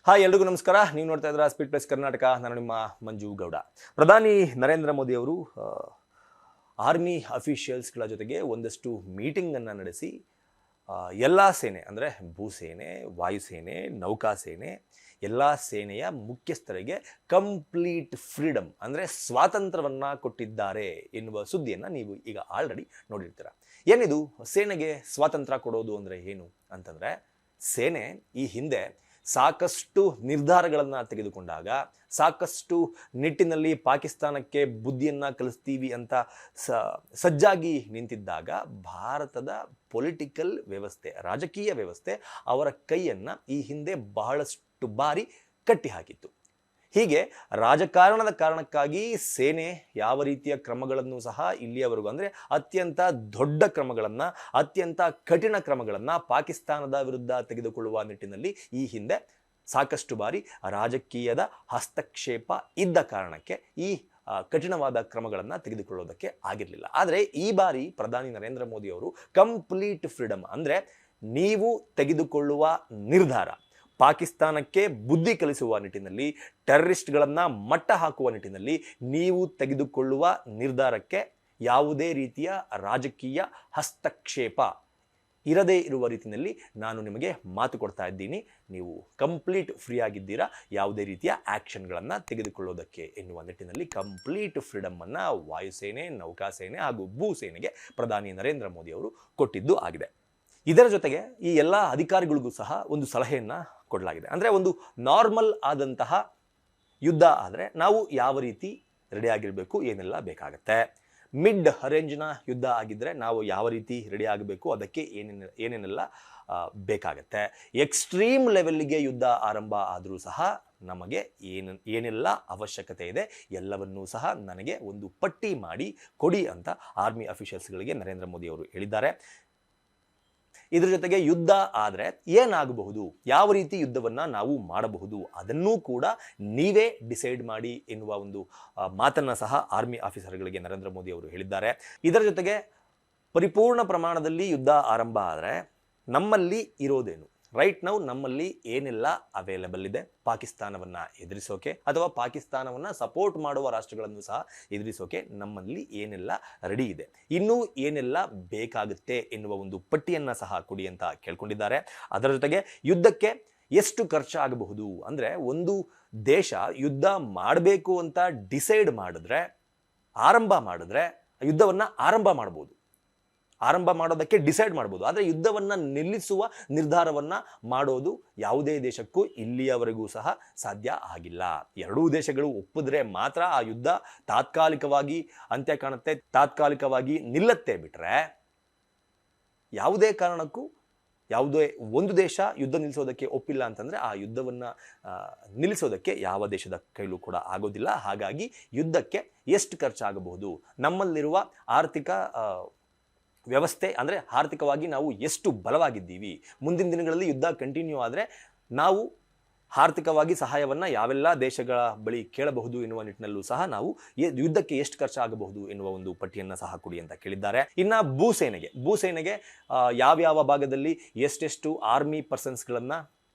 Hi ಎಲ್ರಿಗೂ ನಮಸ್ಕಾರ. ನೀವು ನೋಡ್ತಾ ಇದ್ದೀರಾ ಸ್ಪೀಡ್ ಪ್ಲಸ್ ಕರ್ನಾಟಕ. ನಾನು ನಿಮ್ಮ ಮಂಜು ಗೌಡ. ಪ್ರಧಾನಿ ನರೇಂದ್ರ ಮೋದಿ ಅವರು ಆರ್ಮಿ ಅಫಿಷಿಯಲ್ಸ್ಗಳ ಜೊತೆಗೆ ಒಂದಷ್ಟು ಮೀಟಿಂಗನ್ನು ನಡೆಸಿ ಎಲ್ಲ ಸೇನೆ ಅಂದರೆ ಭೂಸೇನೆ, ವಾಯುಸೇನೆ, ನೌಕಾಸೇನೆ ಎಲ್ಲ ಸೇನೆಯ ಮುಖ್ಯಸ್ಥರಿಗೆ ಕಂಪ್ಲೀಟ್ ಫ್ರೀಡಮ್ ಅಂದರೆ ಸ್ವಾತಂತ್ರ್ಯವನ್ನು ಕೊಟ್ಟಿದ್ದಾರೆ ಎನ್ನುವ ಸುದ್ದಿಯನ್ನು ನೀವು ಈಗ ಆಲ್ರೆಡಿ ನೋಡಿರ್ತೀರ. ಏನಿದು ಸೇನೆಗೆ ಸ್ವಾತಂತ್ರ್ಯ ಕೊಡೋದು ಅಂದರೆ ಏನು ಅಂತಂದರೆ, ಸೇನೆ ಈ ಹಿಂದೆ ಸಾಕಷ್ಟು ನಿರ್ಧಾರಗಳನ್ನು ತೆಗೆದುಕೊಂಡಾಗ, ಸಾಕಷ್ಟು ನಿಟ್ಟಿನಲ್ಲಿ ಪಾಕಿಸ್ತಾನಕ್ಕೆ ಬುದ್ಧಿಯನ್ನು ಕಲಿಸ್ತೀವಿ ಅಂತ ಸಜ್ಜಾಗಿ ನಿಂತಿದ್ದಾಗ ಭಾರತದ ಪೊಲಿಟಿಕಲ್ ವ್ಯವಸ್ಥೆ, ರಾಜಕೀಯ ವ್ಯವಸ್ಥೆ ಅವರ ಕೈಯನ್ನು ಈ ಹಿಂದೆ ಬಹಳಷ್ಟು ಬಾರಿ ಕಟ್ಟಿ ಹಾಕಿತ್ತು. ಹೀಗೆ ರಾಜಕಾರಣದ ಕಾರಣಕ್ಕಾಗಿ ಸೇನೆ ಯಾವ ರೀತಿಯ ಕ್ರಮಗಳನ್ನು ಸಹ ಇಲ್ಲಿಯವರೆಗೂ ಅಂದರೆ ಅತ್ಯಂತ ದೊಡ್ಡ ಕ್ರಮಗಳನ್ನು, ಅತ್ಯಂತ ಕಠಿಣ ಕ್ರಮಗಳನ್ನು ಪಾಕಿಸ್ತಾನದ ವಿರುದ್ಧ ತೆಗೆದುಕೊಳ್ಳುವ ನಿಟ್ಟಿನಲ್ಲಿ ಈ ಹಿಂದೆ ಸಾಕಷ್ಟು ಬಾರಿ ರಾಜಕೀಯದ ಹಸ್ತಕ್ಷೇಪ ಇದ್ದ ಕಾರಣಕ್ಕೆ ಈ ಕಠಿಣವಾದ ಕ್ರಮಗಳನ್ನು ತೆಗೆದುಕೊಳ್ಳೋದಕ್ಕೆ ಆಗಿರಲಿಲ್ಲ. ಆದರೆ ಈ ಬಾರಿ ಪ್ರಧಾನಿ ನರೇಂದ್ರ ಮೋದಿ ಅವರು ಕಂಪ್ಲೀಟ್ ಫ್ರೀಡಮ್ ಅಂದರೆ ನೀವು ತೆಗೆದುಕೊಳ್ಳುವ ನಿರ್ಧಾರ ಪಾಕಿಸ್ತಾನಕ್ಕೆ ಬುದ್ಧಿ ಕಲಿಸುವ ನಿಟ್ಟಿನಲ್ಲಿ, ಟೆರರಿಸ್ಟ್ಗಳನ್ನು ಮಟ್ಟ ಹಾಕುವ ನಿಟ್ಟಿನಲ್ಲಿ ನೀವು ತೆಗೆದುಕೊಳ್ಳುವ ನಿರ್ಧಾರಕ್ಕೆ ಯಾವುದೇ ರೀತಿಯ ರಾಜಕೀಯ ಹಸ್ತಕ್ಷೇಪ ಇರದೇ ಇರುವ ರೀತಿಯಲ್ಲಿ ನಾನು ನಿಮಗೆ ಮಾತು ಕೊಡ್ತಾ ಇದ್ದೀನಿ. ನೀವು ಕಂಪ್ಲೀಟ್ ಫ್ರೀ ಆಗಿದ್ದೀರಾ ಯಾವುದೇ ರೀತಿಯ ಆ್ಯಕ್ಷನ್ಗಳನ್ನು ತೆಗೆದುಕೊಳ್ಳೋದಕ್ಕೆ ಎನ್ನುವ ನಿಟ್ಟಿನಲ್ಲಿ ಕಂಪ್ಲೀಟ್ ಫ್ರೀಡಮನ್ನು ವಾಯುಸೇನೆ, ನೌಕಾಸೇನೆ ಹಾಗೂ ಭೂಸೇನೆಗೆ ಪ್ರಧಾನಿ ನರೇಂದ್ರ ಮೋದಿ ಅವರು ಕೊಟ್ಟಿದ್ದು ಆಗಿದೆ. ಇದರ ಜೊತೆಗೆ ಈ ಎಲ್ಲ ಅಧಿಕಾರಿಗಳಿಗೂ ಸಹ ಒಂದು ಸಲಹೆಯನ್ನು ಕೊಡಲಾಗಿದೆ. ಅಂದರೆ ಒಂದು ನಾರ್ಮಲ್ ಆದಂತಹ ಯುದ್ಧ ಆದರೆ ನಾವು ಯಾವ ರೀತಿ ರೆಡಿ ಆಗಿರಬೇಕು, ಏನೆಲ್ಲ ಬೇಕಾಗತ್ತೆ. ಮಿಡ್ ರೇಂಜ್ನ ಯುದ್ಧ ಆಗಿದ್ದರೆ ನಾವು ಯಾವ ರೀತಿ ರೆಡಿ ಆಗಬೇಕು, ಅದಕ್ಕೆ ಏನೇನೆಲ್ಲ ಬೇಕಾಗತ್ತೆ. ಎಕ್ಸ್ಟ್ರೀಮ್ ಲೆವೆಲ್ಗೆ ಯುದ್ಧ ಆರಂಭ ಆದರೂ ಸಹ ನಮಗೆ ಏನೆಲ್ಲ ಅವಶ್ಯಕತೆ ಇದೆ ಎಲ್ಲವನ್ನೂ ಸಹ ನನಗೆ ಒಂದು ಪಟ್ಟಿ ಮಾಡಿ ಕೊಡಿ ಅಂತ ಆರ್ಮಿ ಅಫಿಷಿಯಲ್ಸ್ಗಳಿಗೆ ನರೇಂದ್ರ ಮೋದಿ ಅವರು ಹೇಳಿದ್ದಾರೆ. ಇದರ ಜೊತೆಗೆ ಯುದ್ಧ ಆದರೆ ಏನಾಗಬಹುದು, ಯಾವ ರೀತಿ ಯುದ್ಧವನ್ನು ನಾವು ಮಾಡಬಹುದು ಅದನ್ನೂ ಕೂಡ ನೀವೇ ಡಿಸೈಡ್ ಮಾಡಿ ಎನ್ನುವ ಒಂದು ಮಾತನ್ನು ಸಹ ಆರ್ಮಿ ಆಫೀಸರ್ಗಳಿಗೆ ನರೇಂದ್ರ ಮೋದಿ ಅವರು ಹೇಳಿದ್ದಾರೆ. ಇದರ ಜೊತೆಗೆ ಪರಿಪೂರ್ಣ ಪ್ರಮಾಣದಲ್ಲಿ ಯುದ್ಧ ಆರಂಭ ಆದರೆ ನಮ್ಮಲ್ಲಿ ಇರೋದೇನು, ರೈಟ್ ನೌ ನಮ್ಮಲ್ಲಿ ಏನೆಲ್ಲ ಅವೈಲೇಬಲ್ ಇದೆ ಪಾಕಿಸ್ತಾನವನ್ನು ಎದುರಿಸೋಕೆ ಅಥವಾ ಪಾಕಿಸ್ತಾನವನ್ನು ಸಪೋರ್ಟ್ ಮಾಡುವ ರಾಷ್ಟ್ರಗಳನ್ನು ಸಹ ಎದುರಿಸೋಕೆ ನಮ್ಮಲ್ಲಿ ಏನೆಲ್ಲ ರೆಡಿ ಇದೆ, ಇನ್ನೂ ಏನೆಲ್ಲ ಬೇಕಾಗುತ್ತೆ ಎನ್ನುವ ಒಂದು ಪಟ್ಟಿಯನ್ನು ಸಹ ಕೊಡಿ ಅಂತ ಕೇಳ್ಕೊಂಡಿದ್ದಾರೆ. ಅದರ ಜೊತೆಗೆ ಯುದ್ಧಕ್ಕೆ ಎಷ್ಟು ಖರ್ಚಾಗಬಹುದು ಅಂದರೆ, ಒಂದು ದೇಶ ಯುದ್ಧ ಮಾಡಬೇಕು ಅಂತ ಡಿಸೈಡ್ ಮಾಡಿದ್ರೆ, ಆರಂಭ ಮಾಡಿದ್ರೆ ಯುದ್ಧವನ್ನು ಆರಂಭ ಮಾಡೋದಕ್ಕೆ ಡಿಸೈಡ್ ಮಾಡ್ಬೋದು. ಆದರೆ ಯುದ್ಧವನ್ನು ನಿಲ್ಲಿಸುವ ನಿರ್ಧಾರವನ್ನು ಮಾಡೋದು ಯಾವುದೇ ದೇಶಕ್ಕೂ ಇಲ್ಲಿಯವರೆಗೂ ಸಹ ಸಾಧ್ಯ ಆಗಿಲ್ಲ. ಎರಡೂ ದೇಶಗಳು ಒಪ್ಪಿದ್ರೆ ಮಾತ್ರ ಆ ಯುದ್ಧ ತಾತ್ಕಾಲಿಕವಾಗಿ ಅಂತ್ಯ ಕಾಣುತ್ತೆ, ತಾತ್ಕಾಲಿಕವಾಗಿ ನಿಲ್ಲತ್ತೆ. ಬಿಟ್ಟರೆ ಯಾವುದೇ ಕಾರಣಕ್ಕೂ ಯಾವುದೇ ಒಂದು ದೇಶ ಯುದ್ಧ ನಿಲ್ಲಿಸೋದಕ್ಕೆ ಒಪ್ಪಿಲ್ಲ ಅಂತಂದರೆ ಆ ಯುದ್ಧವನ್ನು ನಿಲ್ಲಿಸೋದಕ್ಕೆ ಯಾವ ದೇಶದ ಕೈಲೂ ಕೂಡ ಆಗೋದಿಲ್ಲ. ಹಾಗಾಗಿ ಯುದ್ಧಕ್ಕೆ ಎಷ್ಟು ಖರ್ಚಾಗಬಹುದು, ನಮ್ಮಲ್ಲಿರುವ ಆರ್ಥಿಕ ವ್ಯವಸ್ಥೆ ಅಂದರೆ ಆರ್ಥಿಕವಾಗಿ ನಾವು ಎಷ್ಟು ಬಲವಾಗಿದ್ದೀವಿ, ಮುಂದಿನ ದಿನಗಳಲ್ಲಿ ಯುದ್ಧ ಕಂಟಿನ್ಯೂ ಆದರೆ ನಾವು ಆರ್ಥಿಕವಾಗಿ ಸಹಾಯವನ್ನು ಯಾವೆಲ್ಲ ದೇಶಗಳ ಬಳಿ ಕೇಳಬಹುದು ಎನ್ನುವ ನಿಟ್ಟಿನಲ್ಲೂ ಸಹ ನಾವು ಯುದ್ಧಕ್ಕೆ ಎಷ್ಟು ಖರ್ಚಾಗಬಹುದು ಎನ್ನುವ ಒಂದು ಪಟ್ಟಿಯನ್ನು ಸಹ ಕೊಡಿ ಅಂತ ಕೇಳಿದ್ದಾರೆ. ಇನ್ನು ಭೂಸೇನೆಗೆ ಯಾವ್ಯಾವ ಭಾಗದಲ್ಲಿ ಎಷ್ಟೆಷ್ಟು ಆರ್ಮಿ ಪರ್ಸನ್ಸ್ಗಳನ್ನು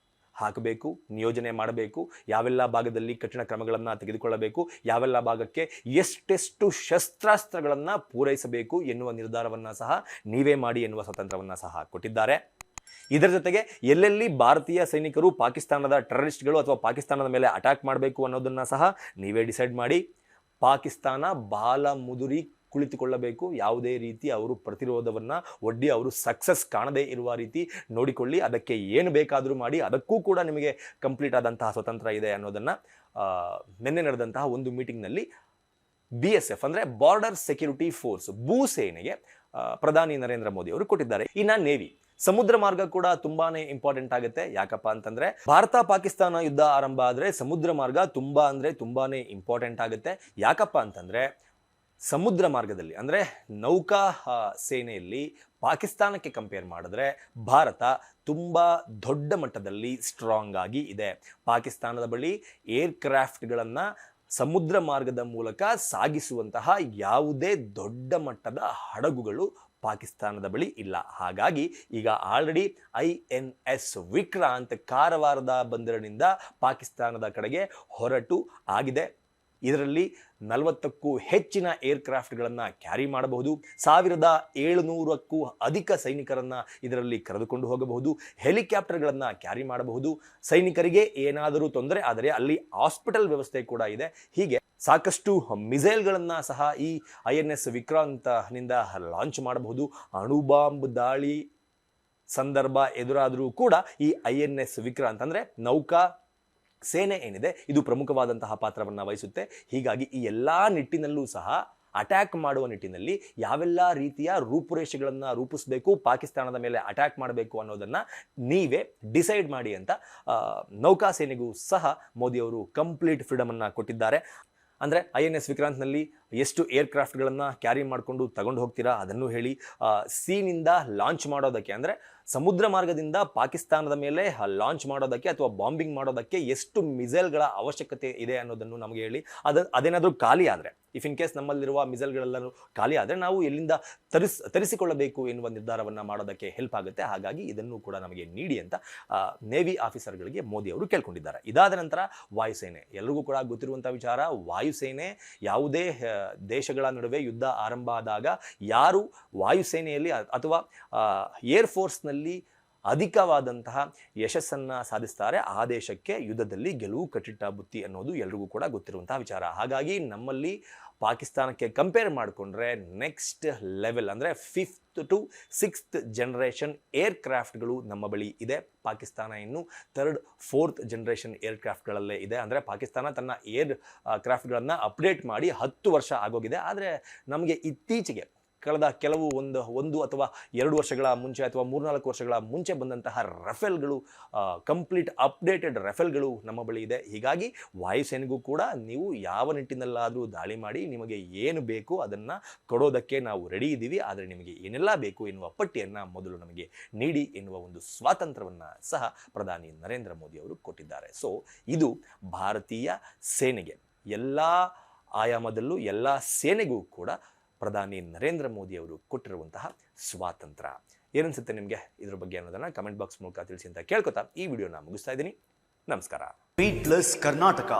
ಹಾಕಬೇಕು, ನಿಯೋಜನೆ ಮಾಡಬೇಕು, ಯಾವೆಲ್ಲ ಭಾಗದಲ್ಲಿ ಕಠಿಣ ಕ್ರಮಗಳನ್ನು ತೆಗೆದುಕೊಳ್ಳಬೇಕು, ಯಾವೆಲ್ಲ ಭಾಗಕ್ಕೆ ಎಷ್ಟೆಷ್ಟು ಶಸ್ತ್ರಾಸ್ತ್ರಗಳನ್ನು ಪೂರೈಸಬೇಕು ಎನ್ನುವ ನಿರ್ಧಾರವನ್ನು ಸಹ ನೀವೇ ಮಾಡಿ ಎನ್ನುವ ಸ್ವಾತಂತ್ರ್ಯವನ್ನು ಸಹ ಕೊಟ್ಟಿದ್ದಾರೆ. ಇದರ ಜೊತೆಗೆ ಎಲ್ಲೆಲ್ಲಿ ಭಾರತೀಯ ಸೈನಿಕರು ಪಾಕಿಸ್ತಾನದ ಟೆರರಿಸ್ಟ್ಗಳು ಅಥವಾ ಪಾಕಿಸ್ತಾನದ ಮೇಲೆ ಅಟ್ಯಾಕ್ ಮಾಡಬೇಕು ಅನ್ನೋದನ್ನು ಸಹ ನೀವೇ ಡಿಸೈಡ್ ಮಾಡಿ. ಪಾಕಿಸ್ತಾನ ಬಾಲ ಮುದುರಿ ಕುಳಿತುಕೊಳ್ಳಬೇಕು, ಯಾವುದೇ ರೀತಿ ಅವರು ಪ್ರತಿರೋಧವನ್ನು ಒಡ್ಡಿ ಅವರು ಸಕ್ಸಸ್ ಕಾಣದೇ ಇರುವ ರೀತಿ ನೋಡಿಕೊಳ್ಳಿ, ಅದಕ್ಕೆ ಏನು ಬೇಕಾದರೂ ಮಾಡಿ, ಅದಕ್ಕೂ ಕೂಡ ನಿಮಗೆ ಕಂಪ್ಲೀಟ್ ಆದಂತಹ ಸ್ವತಂತ್ರ ಇದೆ ಅನ್ನೋದನ್ನು ನಿನ್ನೆ ನಡೆದಂತಹ ಒಂದು ಮೀಟಿಂಗ್ನಲ್ಲಿ BSF ಅಂದರೆ ಬಾರ್ಡರ್ ಸೆಕ್ಯೂರಿಟಿ ಫೋರ್ಸ್ ಭೂಸೇನೆಗೆ ಪ್ರಧಾನಿ ನರೇಂದ್ರ ಮೋದಿ ಅವರು ಕೊಟ್ಟಿದ್ದಾರೆ. ಇನ್ನು ನೇವಿ ಸಮುದ್ರ ಮಾರ್ಗ ಕೂಡ ತುಂಬಾನೇ ಇಂಪಾರ್ಟೆಂಟ್ ಆಗುತ್ತೆ. ಯಾಕಪ್ಪ ಅಂತಂದ್ರೆ ಭಾರತ ಪಾಕಿಸ್ತಾನ ಯುದ್ಧ ಆರಂಭ ಆದರೆ ಸಮುದ್ರ ಮಾರ್ಗ ತುಂಬಾನೇ ಇಂಪಾರ್ಟೆಂಟ್ ಆಗುತ್ತೆ. ಯಾಕಪ್ಪ ಅಂತಂದ್ರೆ ಸಮುದ್ರ ಮಾರ್ಗದಲ್ಲಿ ಅಂದರೆ ನೌಕಾ ಸೇನೆಯಲ್ಲಿ ಪಾಕಿಸ್ತಾನಕ್ಕೆ ಕಂಪೇರ್ ಮಾಡಿದ್ರೆ ಭಾರತ ತುಂಬ ದೊಡ್ಡ ಮಟ್ಟದಲ್ಲಿ ಸ್ಟ್ರಾಂಗ್ ಆಗಿ ಇದೆ. ಪಾಕಿಸ್ತಾನದ ಬಳಿ ಏರ್ಕ್ರಾಫ್ಟ್ಗಳನ್ನು ಸಮುದ್ರ ಮಾರ್ಗದ ಮೂಲಕ ಸಾಗಿಸುವಂತಹ ಯಾವುದೇ ದೊಡ್ಡ ಮಟ್ಟದ ಹಡಗುಗಳು ಪಾಕಿಸ್ತಾನದ ಬಳಿ ಇಲ್ಲ. ಹಾಗಾಗಿ ಈಗ ಆಲ್ರೆಡಿ INS ವಿಕ್ರಾಂತ್ ಕಾರವಾರದ ಬಂದರಿನಿಂದ ಪಾಕಿಸ್ತಾನದ ಕಡೆಗೆ ಹೊರಟು ಆಗಿದೆ. ಇದರಲ್ಲಿ 40ಕ್ಕೂ ಹೆಚ್ಚಿನ ಏರ್ಕ್ರಾಫ್ಟ್ಗಳನ್ನು ಕ್ಯಾರಿ ಮಾಡಬಹುದು. 1700ಕ್ಕೂ ಅಧಿಕ ಸೈನಿಕರನ್ನು ಇದರಲ್ಲಿ ಕರೆದುಕೊಂಡು ಹೋಗಬಹುದು. ಹೆಲಿಕಾಪ್ಟರ್ಗಳನ್ನು ಕ್ಯಾರಿ ಮಾಡಬಹುದು. ಸೈನಿಕರಿಗೆ ಏನಾದರೂ ತೊಂದರೆ ಆದರೆ ಅಲ್ಲಿ ಹಾಸ್ಪಿಟಲ್ ವ್ಯವಸ್ಥೆ ಕೂಡ ಇದೆ. ಹೀಗೆ ಸಾಕಷ್ಟು ಮಿಸೈಲ್ಗಳನ್ನು ಸಹ ಈ INS ವಿಕ್ರಾಂತ್ನಿಂದ ಲಾಂಚ್ ಮಾಡಬಹುದು. ಅಣುಬಾಂಬ್ ದಾಳಿ ಸಂದರ್ಭ ಎದುರಾದರೂ ಕೂಡ ಈ INS ವಿಕ್ರಾಂತ್ ಅಂದರೆ ನೌಕಾ ಸೇನೆ ಏನಿದೆ ಇದು ಪ್ರಮುಖವಾದಂತಹ ಪಾತ್ರವನ್ನು ವಹಿಸುತ್ತೆ. ಹೀಗಾಗಿ ಈ ಎಲ್ಲ ನಿಟ್ಟಿನಲ್ಲೂ ಸಹ ಅಟ್ಯಾಕ್ ಮಾಡುವ ನಿಟ್ಟಿನಲ್ಲಿ ಯಾವೆಲ್ಲ ರೀತಿಯ ರೂಪುರೇಷೆಗಳನ್ನು ರೂಪಿಸಬೇಕು, ಪಾಕಿಸ್ತಾನದ ಮೇಲೆ ಅಟ್ಯಾಕ್ ಮಾಡಬೇಕು ಅನ್ನೋದನ್ನು ನೀವೇ ಡಿಸೈಡ್ ಮಾಡಿ ಅಂತ ನೌಕಾ ಸೇನೆಗೂ ಸಹ ಮೋದಿಯವರು ಕಂಪ್ಲೀಟ್ ಫ್ರೀಡಮನ್ನು ಕೊಟ್ಟಿದ್ದಾರೆ. ಅಂದರೆ INS ವಿಕ್ರಾಂತ್ನಲ್ಲಿ ಎಷ್ಟು ಏರ್ಕ್ರಾಫ್ಟ್ಗಳನ್ನು ಕ್ಯಾರಿ ಮಾಡಿಕೊಂಡು ತಗೊಂಡು ಹೋಗ್ತೀರಾ ಅದನ್ನು ಹೇಳಿ, ಸೀನಿಂದ ಲಾಂಚ್ ಮಾಡೋದಕ್ಕೆ ಅಂದರೆ ಸಮುದ್ರ ಮಾರ್ಗದಿಂದ ಪಾಕಿಸ್ತಾನದ ಮೇಲೆ ಲಾಂಚ್ ಮಾಡೋದಕ್ಕೆ ಅಥವಾ ಬಾಂಬಿಂಗ್ ಮಾಡೋದಕ್ಕೆ ಎಷ್ಟು ಮಿಸೈಲ್ಗಳ ಅವಶ್ಯಕತೆ ಇದೆ ಅನ್ನೋದನ್ನು ನಮಗೆ ಹೇಳಿ. ಅದೇನಾದರೂ ಖಾಲಿ ಆದರೆ, ಇಫ್ ಇನ್ ಕೇಸ್ ನಮ್ಮಲ್ಲಿರುವ ಮಿಸೈಲ್ಗಳೆಲ್ಲರೂ ಖಾಲಿ ಆದರೆ ನಾವು ಎಲ್ಲಿಂದ ತರಿಸಿಕೊಳ್ಳಬೇಕು ಎನ್ನುವ ನಿರ್ಧಾರವನ್ನು ಮಾಡೋದಕ್ಕೆ ಹೆಲ್ಪ್ ಆಗುತ್ತೆ. ಹಾಗಾಗಿ ಇದನ್ನು ಕೂಡ ನಮಗೆ ನೀಡಿ ಅಂತ ನೇವಿ ಆಫೀಸರ್ಗಳಿಗೆ ಮೋದಿ ಅವರು ಕೇಳ್ಕೊಂಡಿದ್ದಾರೆ. ಇದಾದ ನಂತರ ವಾಯುಸೇನೆ, ಎಲ್ರಿಗೂ ಕೂಡ ಗೊತ್ತಿರುವಂಥ ವಿಚಾರ, ವಾಯುಸೇನೆ ಯಾವುದೇ ದೇಶಗಳ ನಡುವೆ ಯುದ್ಧ ಆರಂಭ ಆದಾಗ ಯಾರು ವಾಯುಸೇನೆಯಲ್ಲಿ ಅಥವಾ ಏರ್ಫೋರ್ಸ್ನಲ್ಲಿ ಅಧಿಕವಾದಂತಹ ಯಶಸ್ಸನ್ನು ಸಾಧಿಸ್ತಾರೆ ಆ ದೇಶಕ್ಕೆ ಯುದ್ಧದಲ್ಲಿ ಗೆಲುವು ಕಟ್ಟಿಟ್ಟ ಬುತ್ತಿ ಅನ್ನೋದು ಎಲ್ರಿಗೂ ಕೂಡ ಗೊತ್ತಿರುವಂತಹ ವಿಚಾರ. ಹಾಗಾಗಿ ನಮ್ಮಲ್ಲಿ ಪಾಕಿಸ್ತಾನಕ್ಕೆ ಕಂಪೇರ್ ಮಾಡಿಕೊಂಡ್ರೆ ನೆಕ್ಸ್ಟ್ ಲೆವೆಲ್ ಅಂದರೆ 5th to 6th ಜನರೇಷನ್ ಏರ್ಕ್ರಾಫ್ಟ್ಗಳು ನಮ್ಮ ಬಳಿ ಇದೆ. ಪಾಕಿಸ್ತಾನ ಇನ್ನು 3rd 4th ಜನರೇಷನ್ ಏರ್ಕ್ರಾಫ್ಟ್ಗಳಲ್ಲೇ ಇದೆ. ಅಂದರೆ ಪಾಕಿಸ್ತಾನ ತನ್ನ ಏರ್ ಕ್ರಾಫ್ಟ್ಗಳನ್ನು ಅಪ್ಡೇಟ್ ಮಾಡಿ 10 ವರ್ಷ ಆಗೋಗಿದೆ. ಆದರೆ ನಮಗೆ ಇತ್ತೀಚೆಗೆ ಕಳೆದ ಕೆಲವು ಒಂದು ಅಥವಾ 2 ವರ್ಷಗಳ ಮುಂಚೆ ಅಥವಾ 3-4 ವರ್ಷಗಳ ಮುಂಚೆ ಬಂದಂತಹ ರಫೇಲ್ಗಳು, ಕಂಪ್ಲೀಟ್ ಅಪ್ಡೇಟೆಡ್ ರಫೇಲ್ಗಳು ನಮ್ಮ ಬಳಿ ಇದೆ. ಹೀಗಾಗಿ ವಾಯುಸೇನೆಗೂ ಕೂಡ ನೀವು ಯಾವ ನಿಟ್ಟಿನಲ್ಲಾದರೂ ದಾಳಿ ಮಾಡಿ ನಿಮಗೆ ಏನು ಬೇಕು ಅದನ್ನು ಕೊಡೋದಕ್ಕೆ ನಾವು ರೆಡಿ ಇದ್ದೀವಿ. ಆದರೆ ನಿಮಗೆ ಏನೆಲ್ಲ ಬೇಕು ಎನ್ನುವ ಪಟ್ಟಿಯನ್ನು ಮೊದಲು ನಮಗೆ ನೀಡಿ ಎನ್ನುವ ಒಂದು ಸ್ವಾತಂತ್ರ್ಯವನ್ನು ಸಹ ಪ್ರಧಾನಿ ನರೇಂದ್ರ ಮೋದಿ ಅವರು ಕೊಟ್ಟಿದ್ದಾರೆ. ಸೊ ಇದು ಭಾರತೀಯ ಸೇನೆಗೆ ಎಲ್ಲ ಆಯಾಮದಲ್ಲೂ ಎಲ್ಲ ಸೇನೆಗೂ ಕೂಡ ಪ್ರಧಾನಿ ನರೇಂದ್ರ ಮೋದಿ ಅವರು ಕೊಟ್ಟಿರುವಂತಹ ಸ್ವಾತಂತ್ರ್ಯ. ಏನನ್ಸುತ್ತೆ ನಿಮಗೆ ಇದ್ರ ಬಗ್ಗೆ ಅನ್ನೋದನ್ನ ಕಮೆಂಟ್ ಬಾಕ್ಸ್ ಮೂಲಕ ತಿಳಿಸಿ ಅಂತ ಕೇಳ್ಕೊತಾ ಈ ವಿಡಿಯೋನ ಮುಗಿಸ್ತಾ ಇದ್ದೀನಿ. ನಮಸ್ಕಾರ. ಬೀಟ್ಲೆಸ್ ಕರ್ನಾಟಕ.